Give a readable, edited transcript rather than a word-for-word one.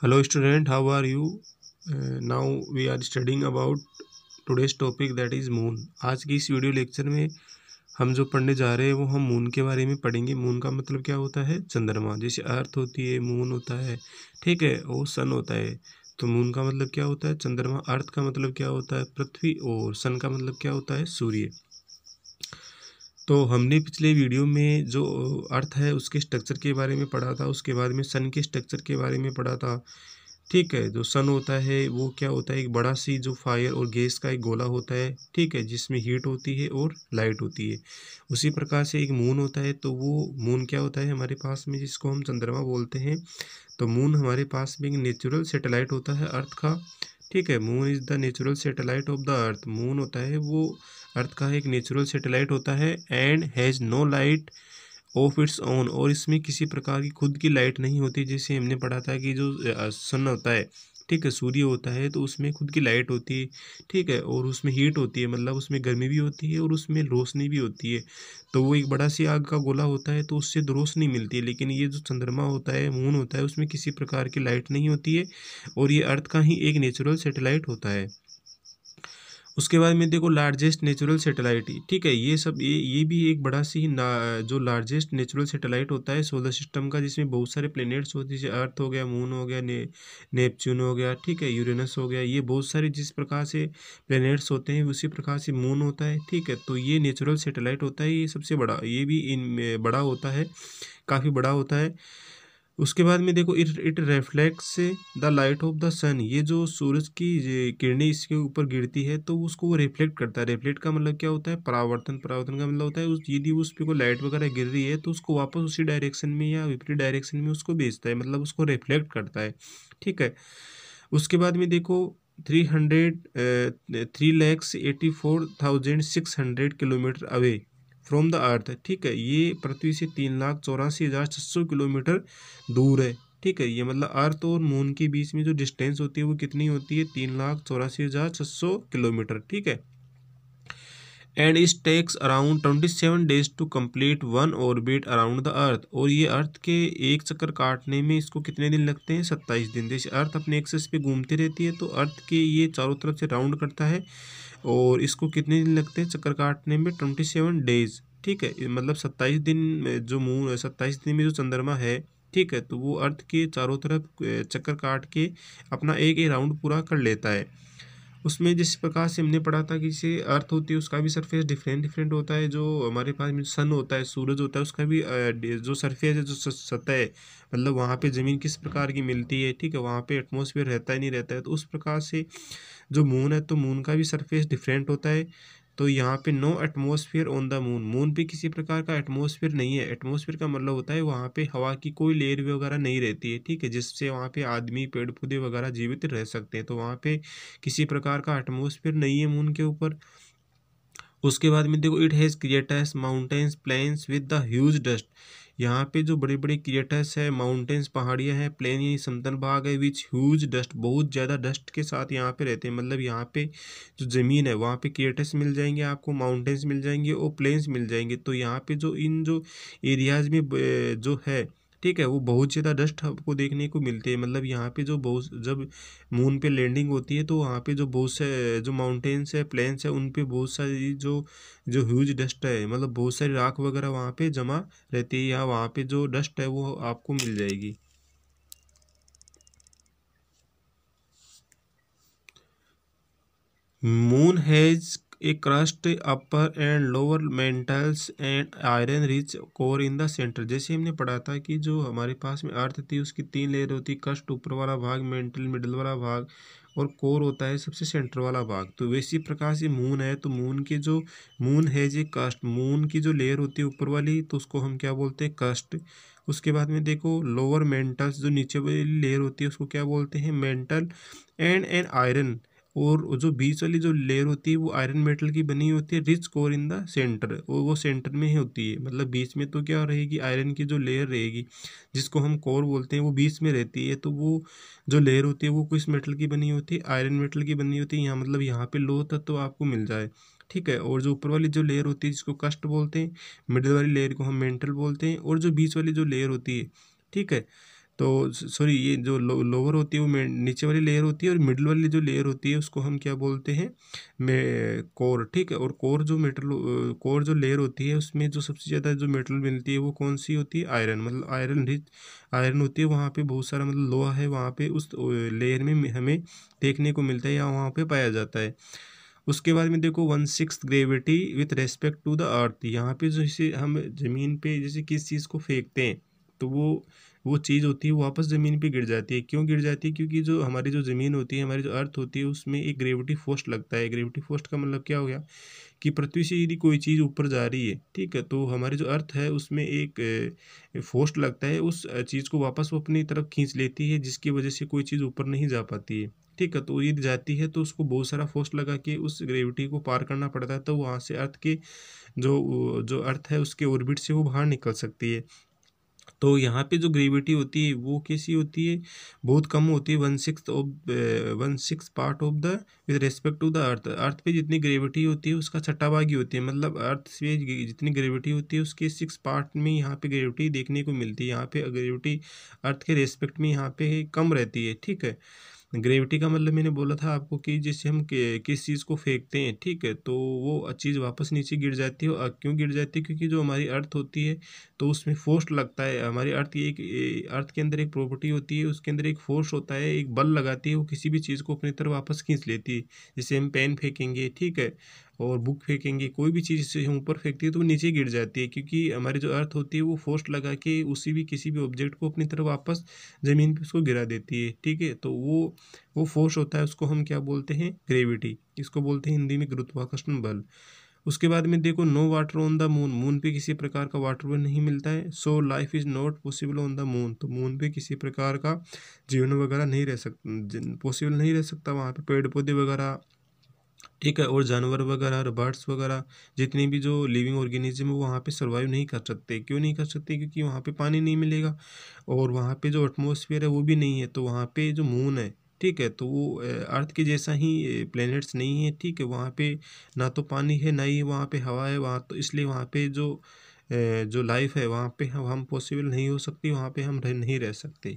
Hello student, how are you? Now we are studying about today's topic that is moon. आज की इस video lecture में हम जो पढ़ने जा रहे हैं वो हम मून के बारे में पढ़ेंगे। मून का मतलब क्या होता है? चंद्रमा। जैसे अर्थ होती है, मून होता है, ठीक है, और सन होता है। तो मून का मतलब क्या होता है? चंद्रमा। अर्थ का मतलब क्या होता है? पृथ्वी। और सन का मतलब क्या होता है? सूर्य। तो हमने पिछले वीडियो में जो अर्थ है उसके स्ट्रक्चर के बारे में पढ़ा था, उसके बाद में सन के स्ट्रक्चर के बारे में पढ़ा था। ठीक है, जो सन होता है वो क्या होता है? एक बड़ा सी जो फायर और गैस का एक गोला होता है, ठीक है, जिसमें हीट होती है और लाइट होती है। उसी प्रकार से एक मून होता है, तो वो मून क्या होता है हमारे पास में, जिसको हम चंद्रमा बोलते हैं। तो मून हमारे पास में एक नेचुरल सैटेलाइट होता है अर्थ का। ठीक है, moon is the natural satellite of the earth. Moon होता है वो अर्थ का एक नेचुरल सैटेलाइट होता है and has no light of its own. और इसमें किसी प्रकार की खुद की लाइट नहीं होती। जैसे हमने पढ़ा था कि जो सन होता है, ठीक है, सूर्य होता है, तो उसमें खुद की लाइट होती है, ठीक है, और उसमें हीट होती है, मतलब उसमें गर्मी भी होती है और उसमें रोशनी भी होती है। तो वो एक बड़ा सी आग का गोला होता है, तो उससे तो रोशनी मिलती है। लेकिन ये जो चंद्रमा होता है, मून होता है, उसमें किसी प्रकार की लाइट नहीं होती है और ये अर्थ का ही एक नेचुरल सैटेलाइट होता है। उसके बाद में देखो लार्जेस्ट नेचुरल सैटेलाइट, ठीक है, ये सब ये भी एक बड़ा सी जो लार्जेस्ट नेचुरल सैटेलाइट होता है सोलर सिस्टम का, जिसमें बहुत सारे प्लैनेट्स होते हैं, जैसे अर्थ हो गया, मून हो गया, नेपच्यून हो गया, ठीक है, यूरेनस हो गया। ये बहुत सारे जिस प्रकार से प्लैनेट्स होते हैं उसी प्रकार से मून होता है, ठीक है। तो ये नेचुरल सैटेलाइट होता है, ये सबसे बड़ा, ये भी इन बड़ा होता है, काफ़ी बड़ा होता है। उसके बाद में देखो it it reflects the light of the sun. ये जो सूरज की ये किरणें इसके ऊपर गिरती है तो उसको वो रिफ्लेक्ट करता है। रिफ्लेक्ट का मतलब क्या होता है? परावर्तन। परावर्तन का मतलब होता है उस यदि उस पे कोई लाइट वगैरह गिर रही है तो उसको वापस उसी डायरेक्शन में या विपरीत डायरेक्शन में उसको भेजता है, मतलब उसको रिफ्लेक्ट करता है, ठीक है। उसके बाद में देखो 3,84,600 अवे फ्रॉम द अर्थ, ठीक है, ये पृथ्वी से 3,84,600 किलोमीटर दूर है, ठीक है। ये मतलब अर्थ और मून के बीच में जो डिस्टेंस होती है वो कितनी होती है? 3,84,600 किलोमीटर, ठीक है। एंड इस takes around 27 days to complete one orbit around the earth. और ये अर्थ के एक चक्कर काटने में इसको कितने दिन लगते हैं? 27 दिन। जैसे अर्थ अपने एक्सेस पे घूमती रहती है तो अर्थ के ये चारों तरफ से राउंड करता है और इसको कितने दिन लगते हैं चक्कर काटने में? 27 days, ठीक है। मतलब 27 दिन में जो मून 27 दिन में जो चंद्रमा है, ठीक है, तो वो अर्थ के चारों तरफ चक्कर काट के अपना एक ही राउंड पूरा कर लेता है। उसमें जिस प्रकार से हमने पढ़ा था कि जैसे अर्थ होती है उसका भी सरफेस डिफरेंट डिफरेंट होता है। जो हमारे पास में सन होता है, सूरज होता है, उसका भी जो सरफेस है, जो सतह है, मतलब वहाँ पे ज़मीन किस प्रकार की मिलती है, ठीक है, वहाँ पे एटमॉस्फेयर रहता है नहीं रहता है। तो उस प्रकार से जो मून है, तो मून का भी सरफेस डिफरेंट होता है। तो यहाँ पे no atmosphere on the moon. Moon पे किसी प्रकार का एटमॉस्फेयर नहीं है। एटमॉस्फेयर का मतलब होता है वहाँ पे हवा की कोई लेयर वगैरह नहीं रहती है, ठीक है, जिससे वहाँ पे आदमी, पेड़ पौधे वगैरह जीवित रह सकते हैं। तो वहाँ पे किसी प्रकार का एटमॉस्फेयर नहीं है मून के ऊपर। उसके बाद में देखो it has creators mountains plains with the huge dust. यहाँ पे जो बड़े बड़े क्रिएटर्स है, माउंटेन्स पहाड़ियाँ हैं, प्लेन ये समतल भाग है, विच ह्यूज डस्ट, बहुत ज़्यादा डस्ट के साथ यहाँ पे रहते हैं। मतलब यहाँ पे जो ज़मीन है वहाँ पे क्रिएटर्स मिल जाएंगे आपको, माउंटेन्स मिल जाएंगे और प्लेन्स मिल जाएंगे। तो यहाँ पे जो इन जो एरियाज़ में जो है, ठीक है, वो बहुत ज़्यादा डस्ट आपको देखने को मिलती है। मतलब यहाँ पे जो बहुत, जब मून पे लैंडिंग होती है तो वहाँ पे जो बहुत से जो माउंटेन्स है, प्लेन्स है, उन पे बहुत सारी जो जो ह्यूज डस्ट है, मतलब बहुत सारी राख वगैरह वहाँ पे जमा रहती है, या वहाँ पे जो डस्ट है वो आपको मिल जाएगी। Moon has a crust upper and lower mantles and iron rich core in the centre. जैसे हमने पढ़ा था कि जो हमारे पास में अर्थ थी उसकी 3 लेयर होती है, क्रस्ट ऊपर वाला भाग, मेंटल मिडल वाला भाग, और कोर होता है सबसे सेंटर वाला भाग। तो वैसी प्रकार से मून है, तो मून के जो मून है ये क्रस्ट, मून की जो लेयर होती है ऊपर वाली, तो उसको हम क्या बोलते हैं? क्रस्ट। उसके बाद में देखो लोअर मेंटल्स, जो नीचे वाली लेयर होती है उसको क्या बोलते हैं? Mental and iron. और जो बीच वाली जो लेयर होती है वो आयरन मेटल की बनी होती है, rich core in the centre, वो सेंटर में ही होती है। मतलब बीच में तो क्या रहेगी? आयरन की जो लेयर रहेगी जिसको हम कोर बोलते हैं, वो बीच में रहती है। तो वो जो लेयर होती है वो किस मेटल की बनी होती है? आयरन मेटल की बनी होती है। यहाँ मतलब यहाँ पे लो तत्व तो आपको मिल जाए, ठीक है। और जो ऊपर वाली जो लेयर होती है जिसको कस्ट बोलते हैं, मिडिल वाली लेयर को हम मेंटल बोलते हैं, और जो बीच वाली जो लेयर होती है, ठीक है, तो सॉरी, ये जो लोअर होती है वो नीचे वाली लेयर होती है, और मिडिल वाली जो लेयर होती है उसको हम क्या बोलते हैं, कोर। ठीक है, और कोर जो लेयर होती है उसमें जो सबसे ज़्यादा जो मेटल मिलती है वो कौन सी होती है, आयरन। मतलब आयरन रिच आयरन होती है, वहाँ पे बहुत सारा मतलब लोहा है वहाँ पे उस लेयर में हमें देखने को मिलता है या वहाँ पे पाया जाता है। उसके बाद में देखो 1/6 gravity with respect to the earth. यहाँ पे जैसे हम ज़मीन पे जैसे किस चीज़ को फेंकते हैं तो वो चीज़ होती है वो वापस ज़मीन पे गिर जाती है। क्यों गिर जाती है? क्योंकि जो हमारी जो ज़मीन होती है, हमारी जो अर्थ होती है, उसमें एक ग्रेविटी फोर्स लगता है। ग्रेविटी फोर्स का मतलब क्या हो गया कि पृथ्वी से यदि कोई चीज़ ऊपर जा रही है, ठीक है, तो हमारी जो अर्थ है उसमें एक फोर्स लगता है, उस चीज़ को वापस वो अपनी तरफ खींच लेती है, जिसकी वजह से कोई चीज़ ऊपर नहीं जा पाती है। ठीक है, तो यदि जाती है तो उसको बहुत सारा फोर्स लगा के उस ग्रेविटी को पार करना पड़ता है, तो वहाँ से अर्थ के जो जो अर्थ है उसके ऑर्बिट से वो बाहर निकल सकती है। तो यहाँ पे जो ग्रेविटी होती है वो कैसी होती है, बहुत कम होती है, 1/6 part of the with respect to the earth. Earth पे जितनी ग्रेविटी होती है उसका छठा भाग ही होती है, मतलब अर्थ से जितनी ग्रेविटी होती है उसके 6 पार्ट में यहाँ पे ग्रेविटी देखने को मिलती है। यहाँ पे ग्रेविटी अर्थ के रेस्पेक्ट में यहाँ पे कम रहती है। ठीक है, ग्रेविटी का मतलब मैंने बोला था आपको कि जैसे हम किस चीज़ को फेंकते हैं, ठीक है, तो वो चीज़ वापस नीचे गिर जाती है। और क्यों गिर जाती है? क्योंकि जो हमारी अर्थ होती है तो उसमें फोर्स लगता है। हमारी अर्थ के अंदर एक प्रॉपर्टी होती है, उसके अंदर एक फोर्स होता है, एक बल लगाती है, वो किसी भी चीज़ को अपनी तरफ वापस खींच लेती है। जैसे हम पेन फेंकेंगे, ठीक है, और बुक फेंकेंगे, कोई भी चीज़ से हम ऊपर फेंकती है तो वो नीचे गिर जाती है, क्योंकि हमारी जो अर्थ होती है वो फोर्स लगा के किसी भी ऑब्जेक्ट को अपनी तरफ वापस ज़मीन पे उसको गिरा देती है। ठीक है, तो वो फोर्स होता है, उसको हम क्या बोलते हैं, ग्रेविटी। इसको बोलते हैं हिंदी में गुरुत्वाकर्षण बल। उसके बाद में देखो, no water on the moon. Moon पे किसी प्रकार का वाटर नहीं मिलता है, so life is not possible on the moon. तो मून पे किसी प्रकार का जीवन वगैरह नहीं रह सकता, पॉसिबल नहीं रह सकता। वहाँ पे पेड़ पौधे वगैरह, ठीक है, और जानवर वगैरह, बर्ड्स वगैरह, जितने भी जो लिविंग ऑर्गेनिज्म है वो वहाँ पे सर्वाइव नहीं कर सकते। क्यों नहीं कर सकते? क्योंकि वहाँ पे पानी नहीं मिलेगा, और वहाँ पे जो एटमॉस्फेयर है वो भी नहीं है। तो वहाँ पे जो मून है, ठीक है, तो वो अर्थ के जैसा ही प्लैनेट्स नहीं है। ठीक है, वहाँ पे ना तो पानी है, ना ही वहाँ पे हवा है। वहाँ तो इसलिए वहाँ पे जो लाइफ है वहाँ पे हम पॉसिबल नहीं हो सकती, वहाँ पे हम नहीं रह सकते।